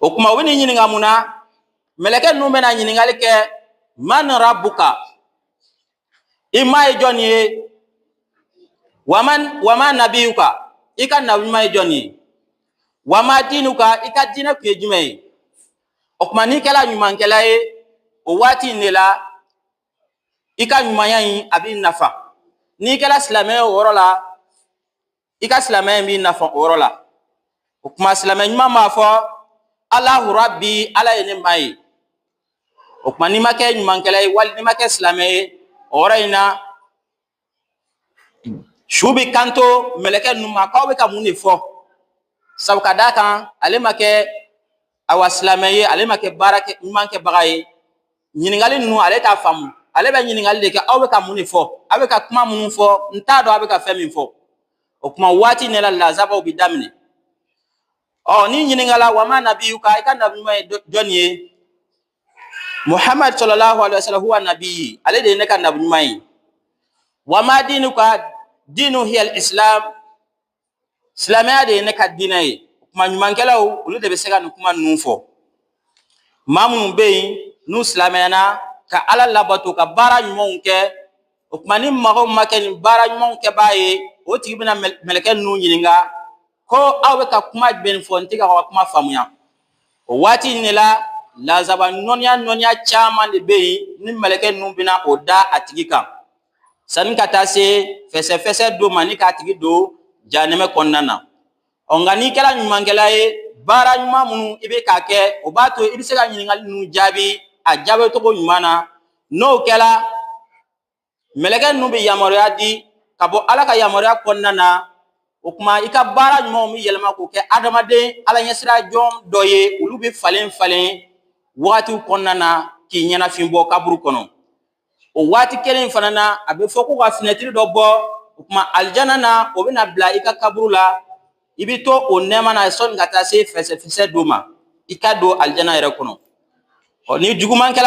o kuma o ni ɲininga mun na meleke ninnu bɛna ɲininkali kɛ man rabbuka i ma ye jɔn ye wama nabiyuka i ka nabi ma ye jɔn ye wama diinuka i ka diinɛ kun ye jumɛn ye o kuma n'i kɛla ɲumankɛla ye o waati in de la i ka ɲumanya in a b'i nafa n'i kɛla silamɛ o yɔrɔ la i ka silamɛ in b'i nafa o yɔrɔ la o kuma silamɛ ɲuman b'a fɔ Allahu Rabbi ala ye ne ma ye o kuma n'i ma kɛ ɲumankɛla ye wali n'i ma kɛ silamɛ ye o yɔrɔ in na su bi kanto meleke ninnu ma k'aw bɛ ka mun de fɔ sabu ka d'a kan ale ma kɛ awa silamɛ ye ale ma kɛ baara ɲuman kɛbaga ye ɲininkali ninnu ale t'a faamu ale bɛ ɲininkali de kɛ aw bɛ ka mun de fɔ aw bɛ ka kuma minnu fɔ n t'a dɔn aw bɛ ka fɛn min fɔ o kuma waati ne la lazabaw bi daminɛ ni ɲininkala wa ma nabiyuka i ka nabi ɲuman ye jɔn ye Muhammad sallallahu alaihi wasallam huwa nabi ale de ye ne ka nabi ɲuman ye wa ma diinuka diinu hiya al-islam silamɛya de ye ne ka diinɛ ye kuma ɲumankɛlaw olu de bɛ se ka nin kuma ninnu fɔ maa minnu bɛ yen n'u silamɛyana ka ala labato ka baara ɲumanw kɛ o kuma ni mɔgɔw ma kɛ nin baara ɲumanw kɛbaa ye o tigi bɛna mɛlɛkɛ ninnu ɲininka ko aw bɛ ka kuma jumɛn fɔ n tɛ ka kuma faamuya o waati in de la lazaba nɔniya caman de bɛ yen ni mɛlɛkɛ ninnu bɛna o da a tigi kan sani ka taa se fɛsɛfɛsɛ do ma ni k'a tigi don jahanɛmɛ kɔnɔna na nka n'i kɛra ɲumankɛla ye baara ɲuman minnu i bɛ k'a kɛ o b'a to i bɛ se ka ɲininkali ninnu jaabi a jaabi cogo ɲuman na n'o kɛla mɛlɛkɛ ninnu bɛ yamaruya di ka bɔ ala ka yamaruya kɔnɔna na o kuma i ka baara ɲumanw bɛ yɛlɛma k'o kɛ adamaden ala ɲɛsira jɔn dɔ ye olu bɛ falen wagatiw kɔnɔna na k'i ɲɛnafin bɔ kaburu kɔnɔ o waati kelen fana na a bɛ fɔ ko ka finɛtiri dɔ bɔ o kuma alijana na o bɛna bila i ka kaburu la i bɛ to o nɛɛma na sɔnni ka taa se fɛsɛfɛsɛ dɔ ma i ka don alijana yɛrɛ kɔnɔ ni juguman kɛla